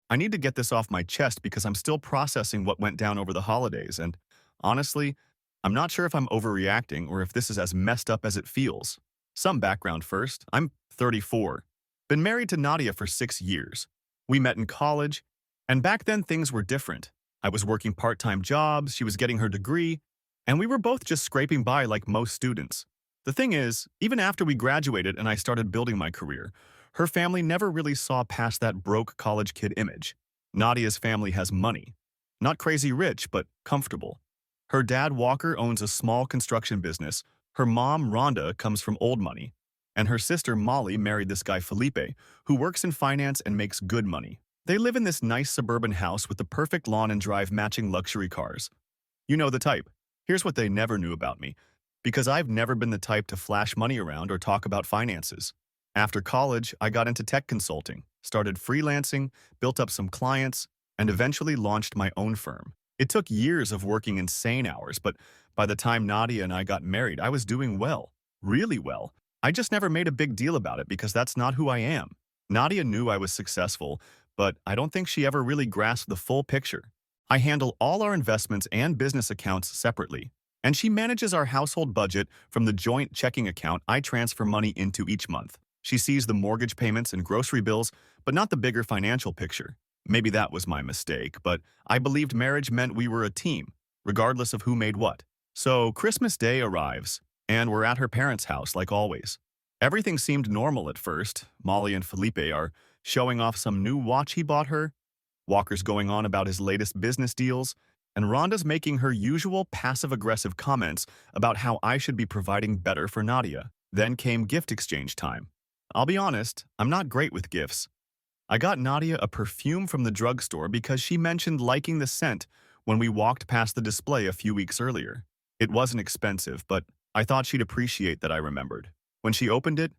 I need to get this off my chest because I'm still processing what went down over the holidays, and honestly, I'm not sure if I'm overreacting or if this is as messed up as it feels. Some background first. I'm 34. Been married to Nadia for 6 years. We met in college, and back then things were different. I was working part-time jobs, she was getting her degree, and we were both just scraping by like most students. The thing is, even after we graduated and I started building my career, her family never really saw past that broke college kid image. Nadia's family has money. Not crazy rich, but comfortable. Her dad, Walker, owns a small construction business. Her mom, Rhonda, comes from old money. And her sister, Molly, married this guy, Felipe, who works in finance and makes good money. They live in this nice suburban house with the perfect lawn and drive matching luxury cars. You know the type. Here's what they never knew about me. Because I've never been the type to flash money around or talk about finances. After college, I got into tech consulting, started freelancing, built up some clients, and eventually launched my own firm. It took years of working insane hours, but by the time Nadia and I got married, I was doing well, really well. I just never made a big deal about it because that's not who I am. Nadia knew I was successful, but I don't think she ever really grasped the full picture. I handle all our investments and business accounts separately, and she manages our household budget from the joint checking account I transfer money into each month. She sees the mortgage payments and grocery bills, but not the bigger financial picture. Maybe that was my mistake, but I believed marriage meant we were a team, regardless of who made what. So Christmas Day arrives, and we're at her parents' house like always. Everything seemed normal at first. Molly and Felipe are showing off some new watch he bought her. Walker's going on about his latest business deals, and Rhonda's making her usual passive-aggressive comments about how I should be providing better for Nadia. Then came gift exchange time. I'll be honest, I'm not great with gifts. I got Nadia a perfume from the drugstore because she mentioned liking the scent when we walked past the display a few weeks earlier. It wasn't expensive, but I thought she'd appreciate that I remembered. When she opened it,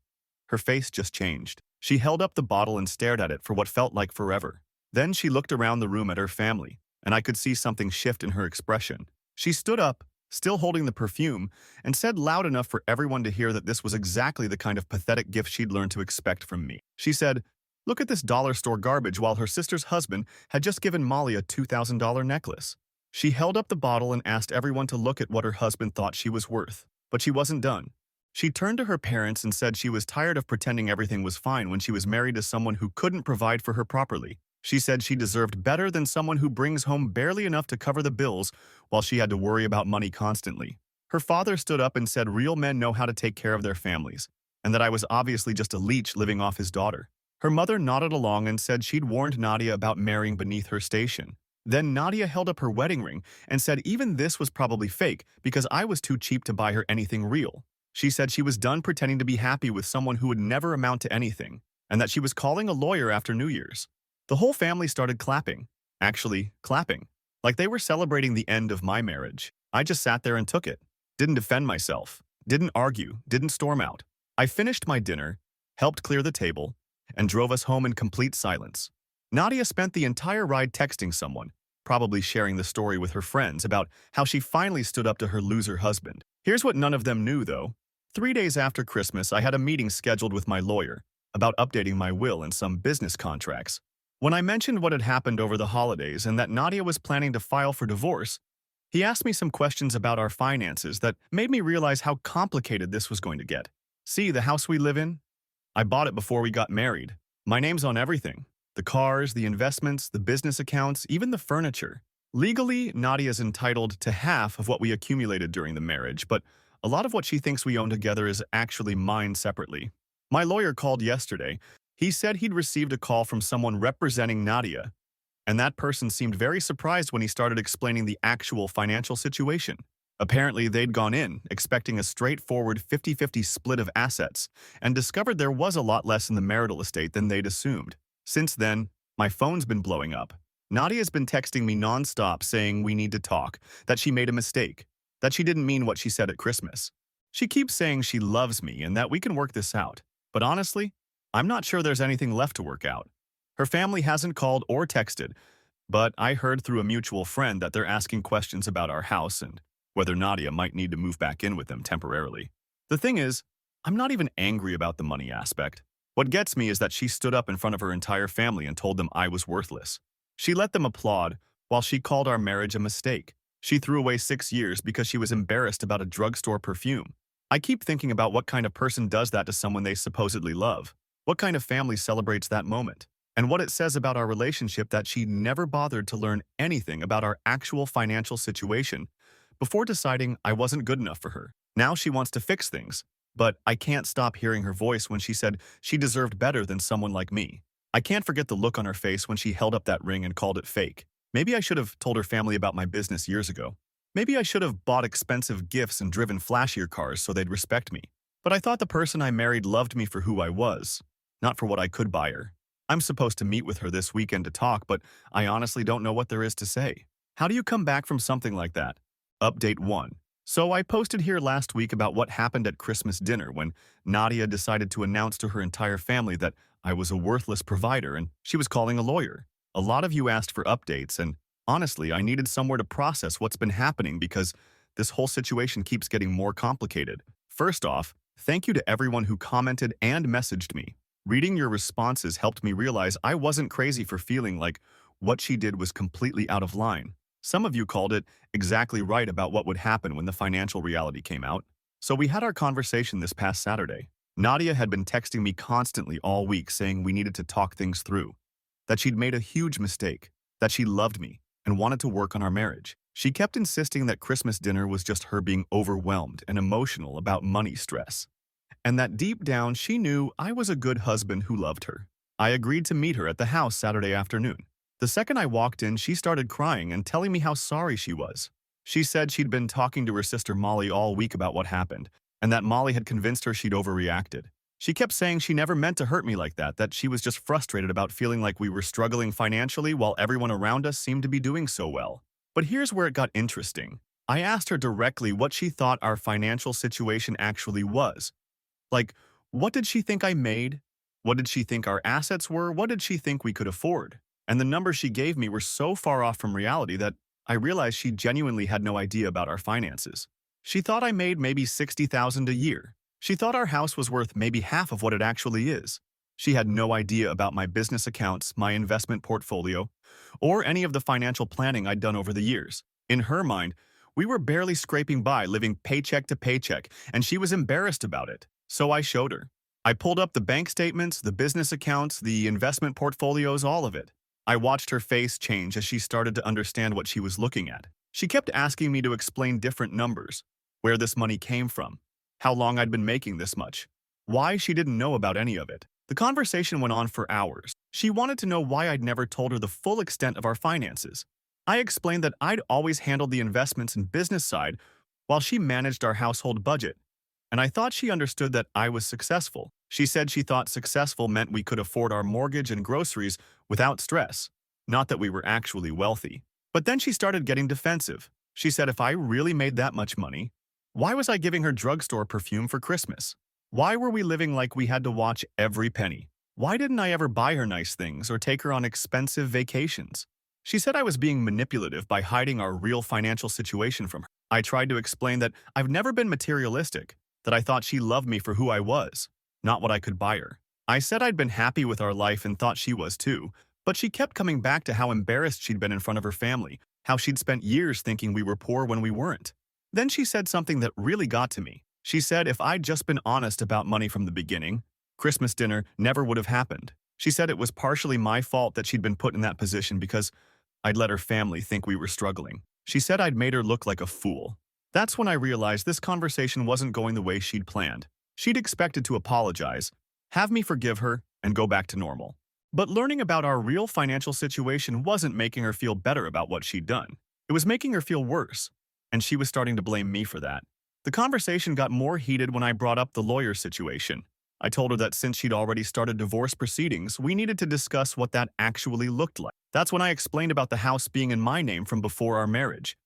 her face just changed. She held up the bottle and stared at it for what felt like forever. Then she looked around the room at her family, and I could see something shift in her expression. She stood up, still holding the perfume, and said loud enough for everyone to hear that this was exactly the kind of pathetic gift she'd learned to expect from me. She said, "Look at this dollar store garbage," while her sister's husband had just given Molly a $2,000 necklace. She held up the bottle and asked everyone to look at what her husband thought she was worth. But she wasn't done. She turned to her parents and said she was tired of pretending everything was fine when she was married to someone who couldn't provide for her properly. She said she deserved better than someone who brings home barely enough to cover the bills while she had to worry about money constantly. Her father stood up and said real men know how to take care of their families, and that I was obviously just a leech living off his daughter. Her mother nodded along and said she'd warned Nadia about marrying beneath her station. Then Nadia held up her wedding ring and said even this was probably fake because I was too cheap to buy her anything real. She said she was done pretending to be happy with someone who would never amount to anything, and that she was calling a lawyer after New Year's. The whole family started clapping. Actually, clapping. Like they were celebrating the end of my marriage. I just sat there and took it. Didn't defend myself. Didn't argue. Didn't storm out. I finished my dinner, helped clear the table, and drove us home in complete silence. Nadia spent the entire ride texting someone, probably sharing the story with her friends about how she finally stood up to her loser husband. Here's what none of them knew, though. 3 days after Christmas, I had a meeting scheduled with my lawyer about updating my will and some business contracts. When I mentioned what had happened over the holidays and that Nadia was planning to file for divorce, he asked me some questions about our finances that made me realize how complicated this was going to get. See, the house we live in? I bought it before we got married. My name's on everything. The cars, the investments, the business accounts, even the furniture. Legally, Nadia's entitled to half of what we accumulated during the marriage, but a lot of what she thinks we own together is actually mine separately. My lawyer called yesterday. He said he'd received a call from someone representing Nadia, and that person seemed very surprised when he started explaining the actual financial situation. Apparently, they'd gone in, expecting a straightforward 50-50 split of assets, and discovered there was a lot less in the marital estate than they'd assumed. Since then, my phone's been blowing up. Nadia's been texting me nonstop saying we need to talk, that she made a mistake, that she didn't mean what she said at Christmas. She keeps saying she loves me and that we can work this out. But honestly, I'm not sure there's anything left to work out. Her family hasn't called or texted, but I heard through a mutual friend that they're asking questions about our house and whether Nadia might need to move back in with them temporarily. The thing is, I'm not even angry about the money aspect. What gets me is that she stood up in front of her entire family and told them I was worthless. She let them applaud while she called our marriage a mistake. She threw away 6 years because she was embarrassed about a drugstore perfume. I keep thinking about what kind of person does that to someone they supposedly love. What kind of family celebrates that moment? And what it says about our relationship that she never bothered to learn anything about our actual financial situation before deciding I wasn't good enough for her. Now she wants to fix things, but I can't stop hearing her voice when she said she deserved better than someone like me. I can't forget the look on her face when she held up that ring and called it fake. Maybe I should have told her family about my business years ago. Maybe I should have bought expensive gifts and driven flashier cars so they'd respect me. But I thought the person I married loved me for who I was, not for what I could buy her. I'm supposed to meet with her this weekend to talk, but I honestly don't know what there is to say. How do you come back from something like that? Update 1. So I posted here last week about what happened at Christmas dinner when Nadia decided to announce to her entire family that I was a worthless provider and she was calling a lawyer. A lot of you asked for updates, and honestly, I needed somewhere to process what's been happening because this whole situation keeps getting more complicated. First off, thank you to everyone who commented and messaged me. Reading your responses helped me realize I wasn't crazy for feeling like what she did was completely out of line. Some of you called it exactly right about what would happen when the financial reality came out. So we had our conversation this past Saturday. Nadia had been texting me constantly all week saying we needed to talk things through, that she'd made a huge mistake, that she loved me and wanted to work on our marriage. She kept insisting that Christmas dinner was just her being overwhelmed and emotional about money stress, and that deep down she knew I was a good husband who loved her. I agreed to meet her at the house Saturday afternoon. The second I walked in, she started crying and telling me how sorry she was. She said she'd been talking to her sister Molly all week about what happened, and that Molly had convinced her she'd overreacted. She kept saying she never meant to hurt me like that she was just frustrated about feeling like we were struggling financially while everyone around us seemed to be doing so well. But here's where it got interesting. I asked her directly what she thought our financial situation actually was. Like, what did she think I made? What did she think our assets were? What did she think we could afford? And the numbers she gave me were so far off from reality that I realized she genuinely had no idea about our finances. She thought I made maybe $60,000 a year. She thought our house was worth maybe half of what it actually is. She had no idea about my business accounts, my investment portfolio, or any of the financial planning I'd done over the years. In her mind, we were barely scraping by, living paycheck to paycheck, and she was embarrassed about it. So I showed her. I pulled up the bank statements, the business accounts, the investment portfolios, all of it. I watched her face change as she started to understand what she was looking at. She kept asking me to explain different numbers, where this money came from, how long I'd been making this much, why she didn't know about any of it. The conversation went on for hours. She wanted to know why I'd never told her the full extent of our finances. I explained that I'd always handled the investments and business side while she managed our household budget, and I thought she understood that I was successful. She said she thought successful meant we could afford our mortgage and groceries without stress, not that we were actually wealthy. But then she started getting defensive. She said if I really made that much money, why was I giving her drugstore perfume for Christmas? Why were we living like we had to watch every penny? Why didn't I ever buy her nice things or take her on expensive vacations? She said I was being manipulative by hiding our real financial situation from her. I tried to explain that I've never been materialistic, that I thought she loved me for who I was, not what I could buy her. I said I'd been happy with our life and thought she was too, but she kept coming back to how embarrassed she'd been in front of her family, how she'd spent years thinking we were poor when we weren't. Then she said something that really got to me. She said if I'd just been honest about money from the beginning, Christmas dinner never would have happened. She said it was partially my fault that she'd been put in that position because I'd let her family think we were struggling. She said I'd made her look like a fool. That's when I realized this conversation wasn't going the way she'd planned. She'd expected to apologize, have me forgive her, and go back to normal. But learning about our real financial situation wasn't making her feel better about what she'd done. It was making her feel worse, and she was starting to blame me for that. The conversation got more heated when I brought up the lawyer situation. I told her that since she'd already started divorce proceedings, we needed to discuss what that actually looked like. That's when I explained about the house being in my name from before our marriage,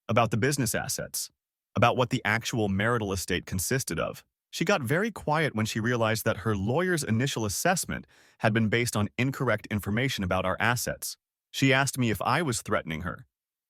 about the business assets, about what the actual marital estate consisted of. She got very quiet when she realized that her lawyer's initial assessment had been based on incorrect information about our assets. She asked me if I was threatening her,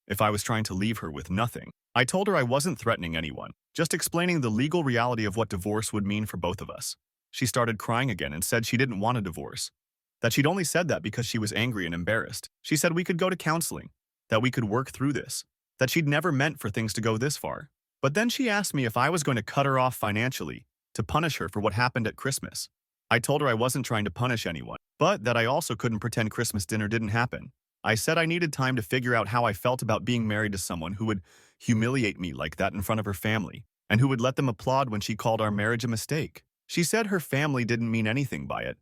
if I was trying to leave her with nothing. I told her I wasn't threatening anyone, just explaining the legal reality of what divorce would mean for both of us. She started crying again and said she didn't want a divorce, that she'd only said that because she was angry and embarrassed. She said we could go to counseling, that we could work through this, that she'd never meant for things to go this far. But then she asked me if I was going to cut her off financially to punish her for what happened at Christmas. I told her I wasn't trying to punish anyone, but that I also couldn't pretend Christmas dinner didn't happen. I said I needed time to figure out how I felt about being married to someone who would humiliate me like that in front of her family, and who would let them applaud when she called our marriage a mistake. She said her family didn't mean anything by it,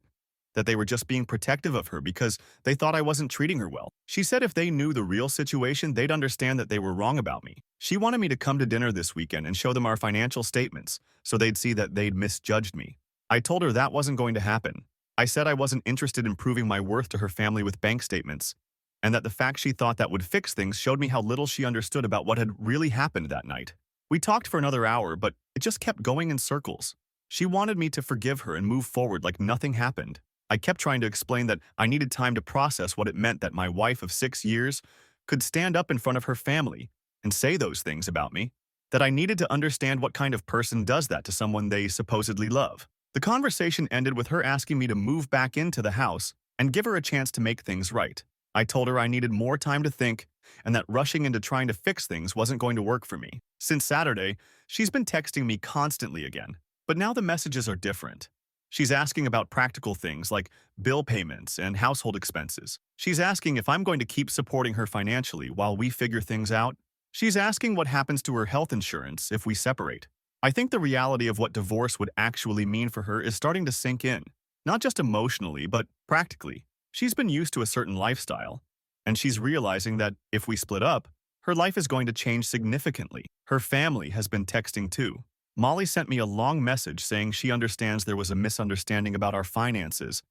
that they were just being protective of her because they thought I wasn't treating her well. She said if they knew the real situation, they'd understand that they were wrong about me. She wanted me to come to dinner this weekend and show them our financial statements so they'd see that they'd misjudged me. I told her that wasn't going to happen. I said I wasn't interested in proving my worth to her family with bank statements, and that the fact she thought that would fix things showed me how little she understood about what had really happened that night. We talked for another hour, but it just kept going in circles. She wanted me to forgive her and move forward like nothing happened. I kept trying to explain that I needed time to process what it meant that my wife of 6 years could stand up in front of her family and say those things about me, that I needed to understand what kind of person does that to someone they supposedly love. The conversation ended with her asking me to move back into the house and give her a chance to make things right. I told her I needed more time to think and that rushing into trying to fix things wasn't going to work for me. Since Saturday, she's been texting me constantly again, but now the messages are different. She's asking about practical things like bill payments and household expenses. She's asking if I'm going to keep supporting her financially while we figure things out. She's asking what happens to her health insurance if we separate. I think the reality of what divorce would actually mean for her is starting to sink in, not just emotionally, but practically. She's been used to a certain lifestyle, and she's realizing that if we split up, her life is going to change significantly. Her family has been texting too. Molly sent me a long message saying she understands there was a misunderstanding about our finances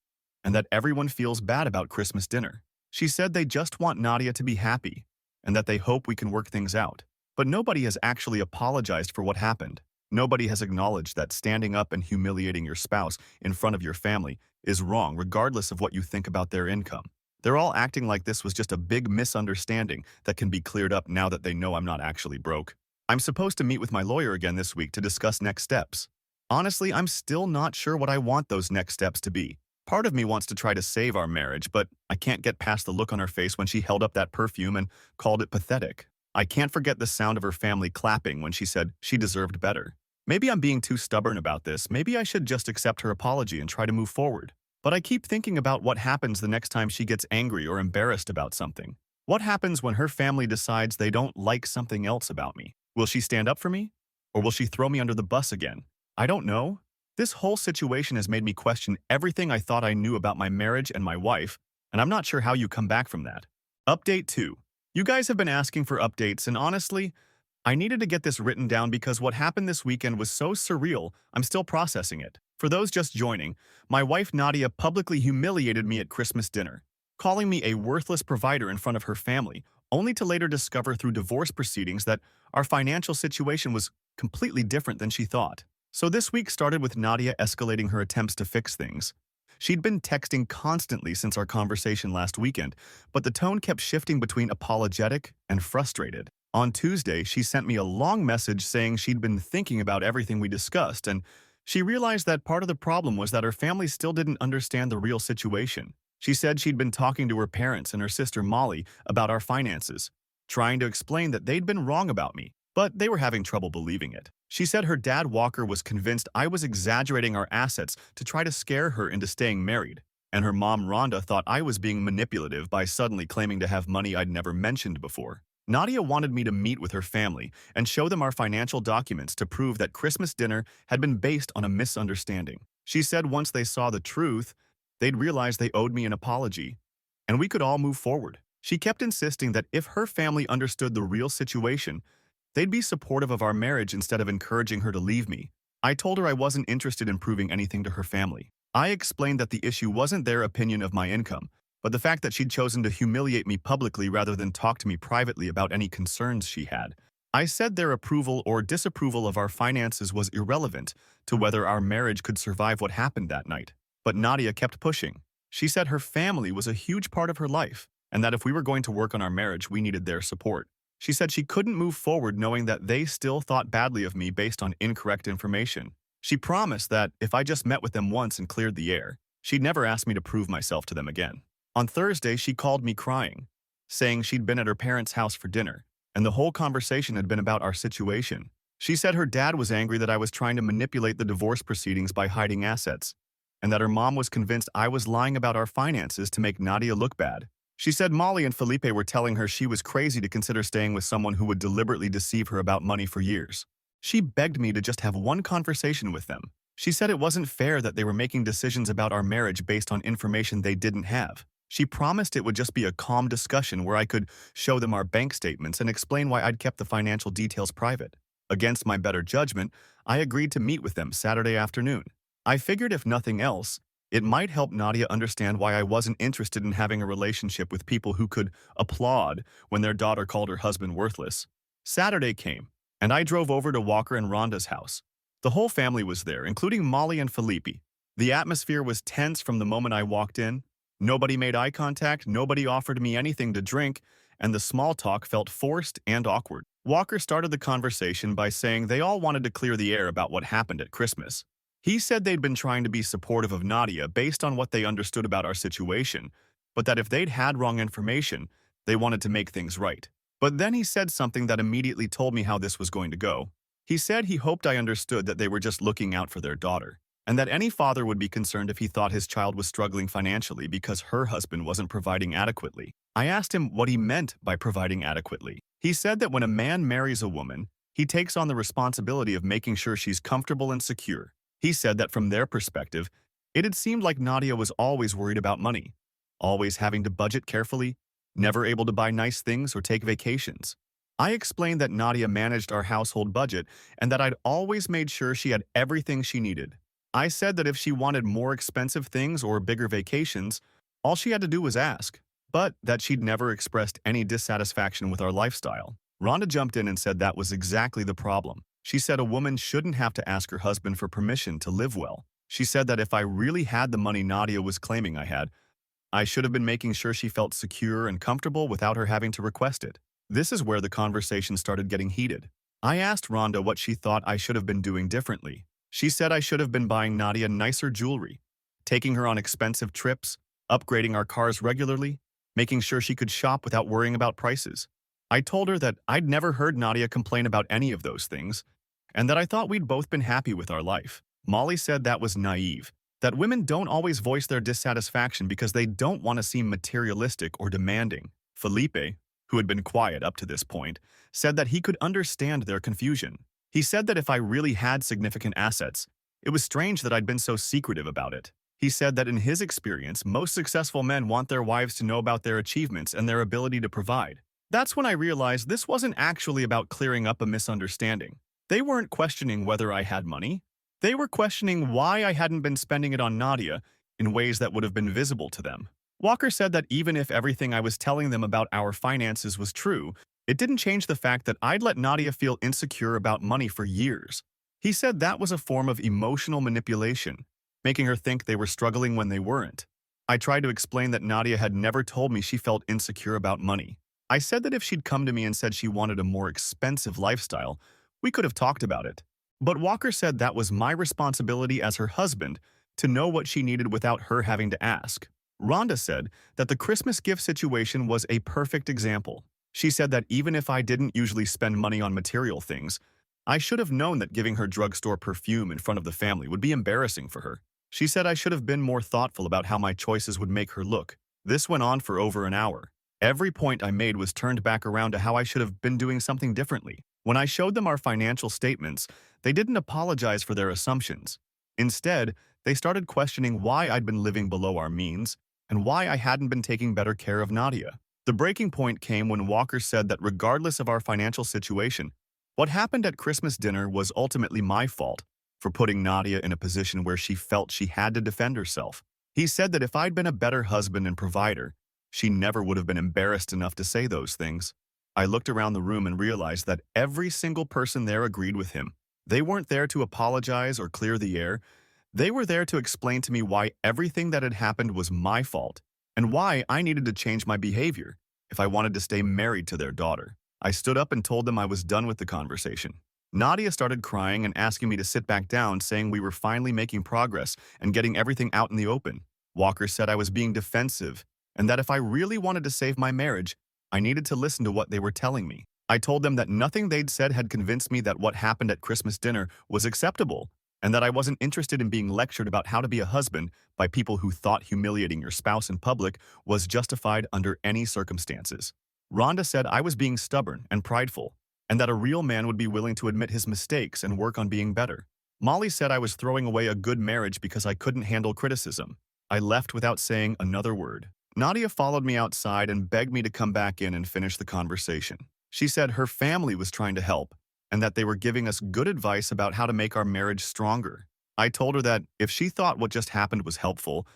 and that everyone feels bad about Christmas dinner. She said they just want Nadia to be happy and that they hope we can work things out. But nobody has actually apologized for what happened. Nobody has acknowledged that standing up and humiliating your spouse in front of your family is wrong, regardless of what you think about their income. They're all acting like this was just a big misunderstanding that can be cleared up now that they know I'm not actually broke. I'm supposed to meet with my lawyer again this week to discuss next steps. Honestly, I'm still not sure what I want those next steps to be. Part of me wants to try to save our marriage, but I can't get past the look on her face when she held up that perfume and called it pathetic. I can't forget the sound of her family clapping when she said she deserved better. Maybe I'm being too stubborn about this. Maybe I should just accept her apology and try to move forward. But I keep thinking about what happens the next time she gets angry or embarrassed about something. What happens when her family decides they don't like something else about me? Will she stand up for me? Or will she throw me under the bus again? I don't know. This whole situation has made me question everything I thought I knew about my marriage and my wife, and I'm not sure how you come back from that. Update 2. You guys have been asking for updates, and honestly, I needed to get this written down because what happened this weekend was so surreal, I'm still processing it. For those just joining, my wife Nadia publicly humiliated me at Christmas dinner, calling me a worthless provider in front of her family, only to later discover through divorce proceedings that our financial situation was completely different than she thought. So this week started with Nadia escalating her attempts to fix things. She'd been texting constantly since our conversation last weekend, but the tone kept shifting between apologetic and frustrated. On Tuesday, she sent me a long message saying she'd been thinking about everything we discussed, and she realized that part of the problem was that her family still didn't understand the real situation. She said she'd been talking to her parents and her sister Molly about our finances, trying to explain that they'd been wrong about me, but they were having trouble believing it. She said her dad Walker was convinced I was exaggerating our assets to try to scare her into staying married, and her mom Rhonda thought I was being manipulative by suddenly claiming to have money I'd never mentioned before. Nadia wanted me to meet with her family and show them our financial documents to prove that Christmas dinner had been based on a misunderstanding. She said once they saw the truth, they'd realize they owed me an apology, and we could all move forward. She kept insisting that if her family understood the real situation, they'd be supportive of our marriage instead of encouraging her to leave me. I told her I wasn't interested in proving anything to her family. I explained that the issue wasn't their opinion of my income, but the fact that she'd chosen to humiliate me publicly rather than talk to me privately about any concerns she had. I said their approval or disapproval of our finances was irrelevant to whether our marriage could survive what happened that night. But Nadia kept pushing. She said her family was a huge part of her life, and that if we were going to work on our marriage, we needed their support. She said she couldn't move forward knowing that they still thought badly of me based on incorrect information. She promised that if I just met with them once and cleared the air, she'd never ask me to prove myself to them again. On Thursday, she called me crying, saying she'd been at her parents' house for dinner, and the whole conversation had been about our situation. She said her dad was angry that I was trying to manipulate the divorce proceedings by hiding assets, and that her mom was convinced I was lying about our finances to make Nadia look bad. She said Molly and Felipe were telling her she was crazy to consider staying with someone who would deliberately deceive her about money for years. She begged me to just have one conversation with them. She said it wasn't fair that they were making decisions about our marriage based on information they didn't have. She promised it would just be a calm discussion where I could show them our bank statements and explain why I'd kept the financial details private. Against my better judgment, I agreed to meet with them Saturday afternoon. I figured if nothing else, it might help Nadia understand why I wasn't interested in having a relationship with people who could applaud when their daughter called her husband worthless. Saturday came, and I drove over to Walker and Rhonda's house. The whole family was there, including Molly and Felipe. The atmosphere was tense from the moment I walked in. Nobody made eye contact, nobody offered me anything to drink, and the small talk felt forced and awkward. Walker started the conversation by saying they all wanted to clear the air about what happened at Christmas. He said they'd been trying to be supportive of Nadia based on what they understood about our situation, but that if they'd had wrong information, they wanted to make things right. But then he said something that immediately told me how this was going to go. He said he hoped I understood that they were just looking out for their daughter, and that any father would be concerned if he thought his child was struggling financially because her husband wasn't providing adequately. I asked him what he meant by providing adequately. He said that when a man marries a woman, he takes on the responsibility of making sure she's comfortable and secure. He said that from their perspective, it had seemed like Nadia was always worried about money, always having to budget carefully, never able to buy nice things or take vacations. I explained that Nadia managed our household budget and that I'd always made sure she had everything she needed. I said that if she wanted more expensive things or bigger vacations, all she had to do was ask, but that she'd never expressed any dissatisfaction with our lifestyle. Rhonda jumped in and said that was exactly the problem. She said a woman shouldn't have to ask her husband for permission to live well. She said that if I really had the money Nadia was claiming I had, I should have been making sure she felt secure and comfortable without her having to request it. This is where the conversation started getting heated. I asked Rhonda what she thought I should have been doing differently. She said I should have been buying Nadia nicer jewelry, taking her on expensive trips, upgrading our cars regularly, making sure she could shop without worrying about prices. I told her that I'd never heard Nadia complain about any of those things, and that I thought we'd both been happy with our life. Molly said that was naive, that women don't always voice their dissatisfaction because they don't want to seem materialistic or demanding. Felipe, who had been quiet up to this point, said that he could understand their confusion. He said that if I really had significant assets, it was strange that I'd been so secretive about it. He said that in his experience, most successful men want their wives to know about their achievements and their ability to provide. That's when I realized this wasn't actually about clearing up a misunderstanding. They weren't questioning whether I had money. They were questioning why I hadn't been spending it on Nadia in ways that would have been visible to them. Walker said that even if everything I was telling them about our finances was true, it didn't change the fact that I'd let Nadia feel insecure about money for years. He said that was a form of emotional manipulation, making her think they were struggling when they weren't. I tried to explain that Nadia had never told me she felt insecure about money. I said that if she'd come to me and said she wanted a more expensive lifestyle, we could have talked about it. But Walker said that was my responsibility as her husband to know what she needed without her having to ask. Rhonda said that the Christmas gift situation was a perfect example. She said that even if I didn't usually spend money on material things, I should have known that giving her drugstore perfume in front of the family would be embarrassing for her. She said I should have been more thoughtful about how my choices would make her look. This went on for over an hour. Every point I made was turned back around to how I should have been doing something differently. When I showed them our financial statements, they didn't apologize for their assumptions. Instead, they started questioning why I'd been living below our means and why I hadn't been taking better care of Nadia. The breaking point came when Walker said that regardless of our financial situation, what happened at Christmas dinner was ultimately my fault for putting Nadia in a position where she felt she had to defend herself. He said that if I'd been a better husband and provider, she never would have been embarrassed enough to say those things. I looked around the room and realized that every single person there agreed with him. They weren't there to apologize or clear the air. They were there to explain to me why everything that had happened was my fault and why I needed to change my behavior if I wanted to stay married to their daughter. I stood up and told them I was done with the conversation. Nadia started crying and asking me to sit back down, saying we were finally making progress and getting everything out in the open. Walker said I was being defensive and that if I really wanted to save my marriage, I needed to listen to what they were telling me. I told them that nothing they'd said had convinced me that what happened at Christmas dinner was acceptable and that I wasn't interested in being lectured about how to be a husband by people who thought humiliating your spouse in public was justified under any circumstances. Rhonda said I was being stubborn and prideful, and that a real man would be willing to admit his mistakes and work on being better. Molly said I was throwing away a good marriage because I couldn't handle criticism. I left without saying another word. Nadia followed me outside and begged me to come back in and finish the conversation. She said her family was trying to help and that they were giving us good advice about how to make our marriage stronger. I told her that if she thought what just happened was helpful,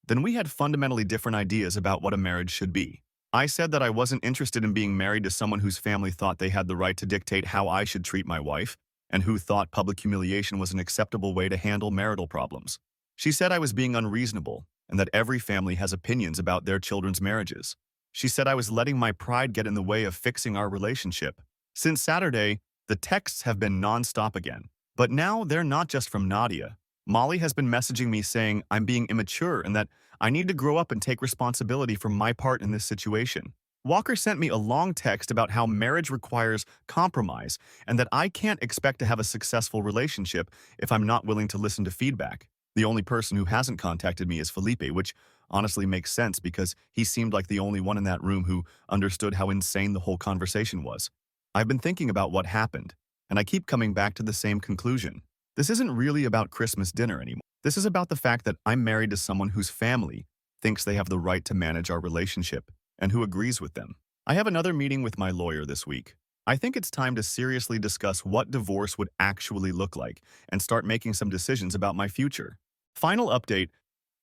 then we had fundamentally different ideas about what a marriage should be. I said that I wasn't interested in being married to someone whose family thought they had the right to dictate how I should treat my wife, and who thought public humiliation was an acceptable way to handle marital problems. She said I was being unreasonable, and that every family has opinions about their children's marriages. She said I was letting my pride get in the way of fixing our relationship. Since Saturday, the texts have been nonstop again. But now they're not just from Nadia. Molly has been messaging me saying I'm being immature and that I need to grow up and take responsibility for my part in this situation. Walker sent me a long text about how marriage requires compromise and that I can't expect to have a successful relationship if I'm not willing to listen to feedback. The only person who hasn't contacted me is Felipe, which honestly makes sense because he seemed like the only one in that room who understood how insane the whole conversation was. I've been thinking about what happened, and I keep coming back to the same conclusion. This isn't really about Christmas dinner anymore. This is about the fact that I'm married to someone whose family thinks they have the right to manage our relationship and who agrees with them. I have another meeting with my lawyer this week. I think it's time to seriously discuss what divorce would actually look like and start making some decisions about my future. Final update.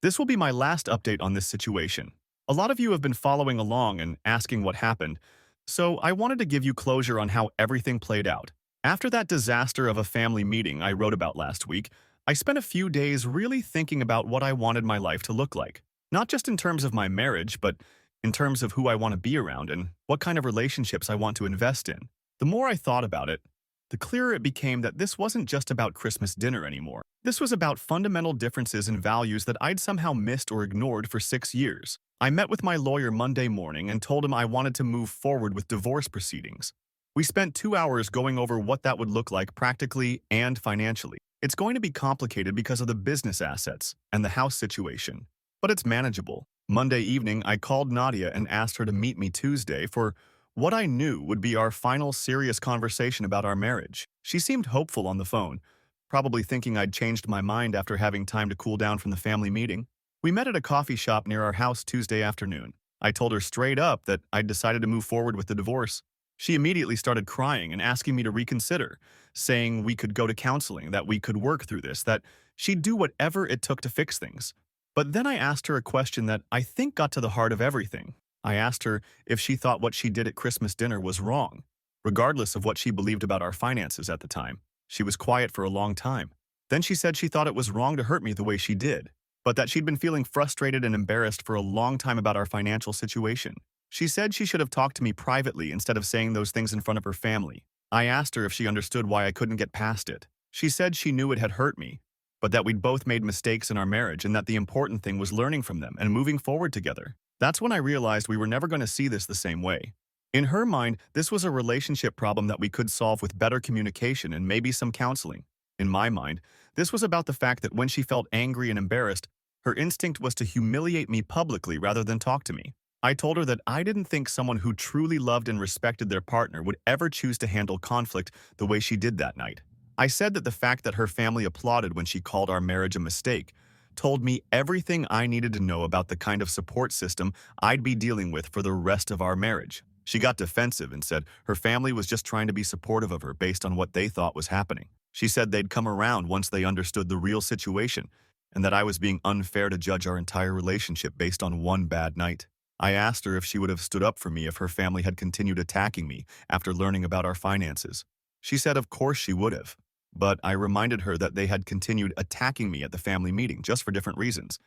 This will be my last update on this situation. A lot of you have been following along and asking what happened, so I wanted to give you closure on how everything played out. After that disaster of a family meeting I wrote about last week, I spent a few days really thinking about what I wanted my life to look like. Not just in terms of my marriage, but in terms of who I want to be around and what kind of relationships I want to invest in. The more I thought about it, the clearer it became that this wasn't just about Christmas dinner anymore. This was about fundamental differences in values that I'd somehow missed or ignored for 6 years. I met with my lawyer Monday morning and told him I wanted to move forward with divorce proceedings. We spent 2 hours going over what that would look like practically and financially. It's going to be complicated because of the business assets and the house situation, but it's manageable. Monday evening, I called Nadia and asked her to meet me Tuesday for what I knew would be our final serious conversation about our marriage. She seemed hopeful on the phone, probably thinking I'd changed my mind after having time to cool down from the family meeting. We met at a coffee shop near our house Tuesday afternoon. I told her straight up that I'd decided to move forward with the divorce. She immediately started crying and asking me to reconsider, saying we could go to counseling, that we could work through this, that she'd do whatever it took to fix things. But then I asked her a question that I think got to the heart of everything. I asked her if she thought what she did at Christmas dinner was wrong, regardless of what she believed about our finances at the time. She was quiet for a long time. Then she said she thought it was wrong to hurt me the way she did, but that she'd been feeling frustrated and embarrassed for a long time about our financial situation. She said she should have talked to me privately instead of saying those things in front of her family. I asked her if she understood why I couldn't get past it. She said she knew it had hurt me, but that we'd both made mistakes in our marriage and that the important thing was learning from them and moving forward together. That's when I realized we were never going to see this the same way. In her mind, this was a relationship problem that we could solve with better communication and maybe some counseling. In my mind, this was about the fact that when she felt angry and embarrassed, her instinct was to humiliate me publicly rather than talk to me. I told her that I didn't think someone who truly loved and respected their partner would ever choose to handle conflict the way she did that night. I said that the fact that her family applauded when she called our marriage a mistake told me everything I needed to know about the kind of support system I'd be dealing with for the rest of our marriage. She got defensive and said her family was just trying to be supportive of her based on what they thought was happening. She said they'd come around once they understood the real situation and that I was being unfair to judge our entire relationship based on one bad night. I asked her if she would have stood up for me if her family had continued attacking me after learning about our finances. She said of course she would have, but I reminded her that they had continued attacking me at the family meeting just for different reasons,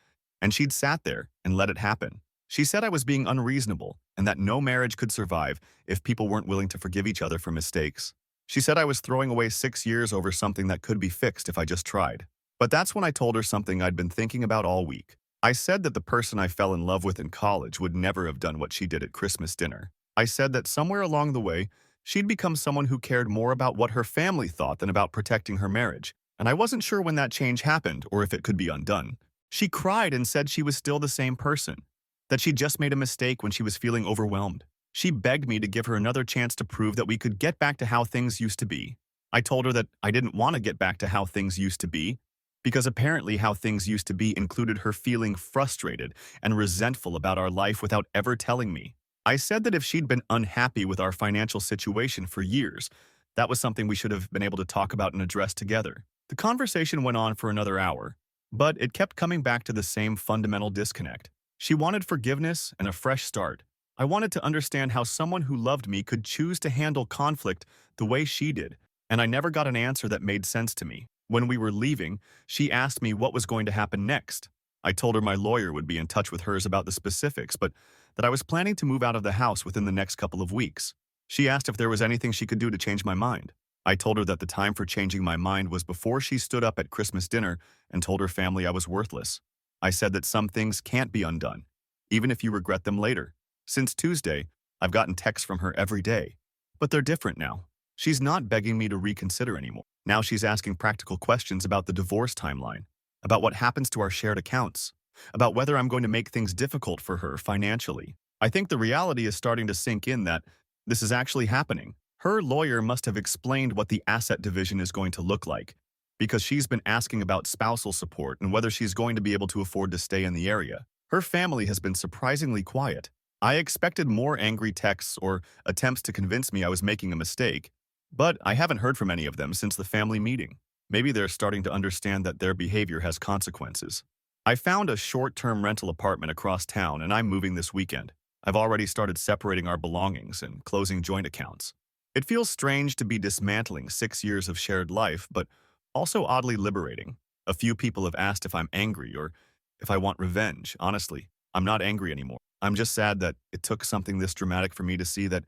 and she'd sat there and let it happen. She said I was being unreasonable and that no marriage could survive if people weren't willing to forgive each other for mistakes. She said I was throwing away 6 years over something that could be fixed if I just tried. But that's when I told her something I'd been thinking about all week. I said that the person I fell in love with in college would never have done what she did at Christmas dinner. I said that somewhere along the way, she'd become someone who cared more about what her family thought than about protecting her marriage, and I wasn't sure when that change happened or if it could be undone. She cried and said she was still the same person, that she'd just made a mistake when she was feeling overwhelmed. She begged me to give her another chance to prove that we could get back to how things used to be. I told her that I didn't want to get back to how things used to be, because apparently how things used to be included her feeling frustrated and resentful about our life without ever telling me. I said that if she'd been unhappy with our financial situation for years, that was something we should have been able to talk about and address together. The conversation went on for another hour, but it kept coming back to the same fundamental disconnect. She wanted forgiveness and a fresh start. I wanted to understand how someone who loved me could choose to handle conflict the way she did, and I never got an answer that made sense to me. When we were leaving, she asked me what was going to happen next. I told her my lawyer would be in touch with hers about the specifics, but that I was planning to move out of the house within the next couple of weeks. She asked if there was anything she could do to change my mind. I told her that the time for changing my mind was before she stood up at Christmas dinner and told her family I was worthless. I said that some things can't be undone, even if you regret them later. Since Tuesday, I've gotten texts from her every day, but they're different now. She's not begging me to reconsider anymore. Now she's asking practical questions about the divorce timeline, about what happens to our shared accounts, about whether I'm going to make things difficult for her financially. I think the reality is starting to sink in that this is actually happening. Her lawyer must have explained what the asset division is going to look like, because she's been asking about spousal support and whether she's going to be able to afford to stay in the area. Her family has been surprisingly quiet. I expected more angry texts or attempts to convince me I was making a mistake, but I haven't heard from any of them since the family meeting. Maybe they're starting to understand that their behavior has consequences. I found a short-term rental apartment across town and I'm moving this weekend. I've already started separating our belongings and closing joint accounts. It feels strange to be dismantling 6 years of shared life, but also oddly liberating. A few people have asked if I'm angry or if I want revenge. Honestly, I'm not angry anymore. I'm just sad that it took something this dramatic for me to see that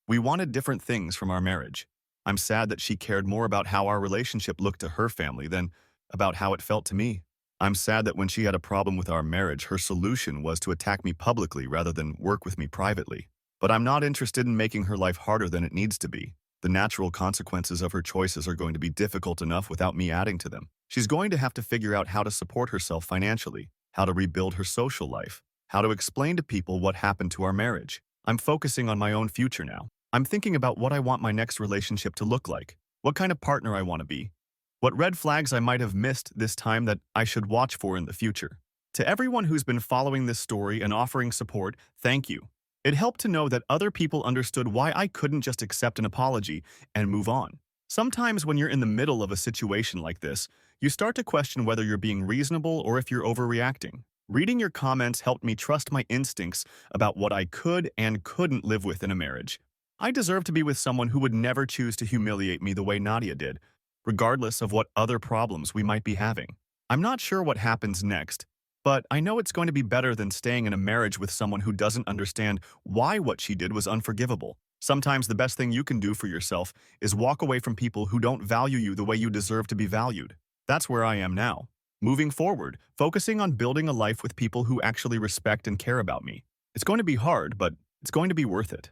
we wanted different things from our marriage. I'm sad that she cared more about how our relationship looked to her family than about how it felt to me. I'm sad that when she had a problem with our marriage, her solution was to attack me publicly rather than work with me privately. But I'm not interested in making her life harder than it needs to be. The natural consequences of her choices are going to be difficult enough without me adding to them. She's going to have to figure out how to support herself financially, how to rebuild her social life, how to explain to people what happened to our marriage. I'm focusing on my own future now. I'm thinking about what I want my next relationship to look like, what kind of partner I want to be, what red flags I might have missed this time that I should watch for in the future. To everyone who's been following this story and offering support, thank you. It helped to know that other people understood why I couldn't just accept an apology and move on. Sometimes when you're in the middle of a situation like this, you start to question whether you're being reasonable or if you're overreacting. Reading your comments helped me trust my instincts about what I could and couldn't live with in a marriage. I deserve to be with someone who would never choose to humiliate me the way Nadia did, regardless of what other problems we might be having. I'm not sure what happens next, but I know it's going to be better than staying in a marriage with someone who doesn't understand why what she did was unforgivable. Sometimes the best thing you can do for yourself is walk away from people who don't value you the way you deserve to be valued. That's where I am now. Moving forward, focusing on building a life with people who actually respect and care about me. It's going to be hard, but it's going to be worth it.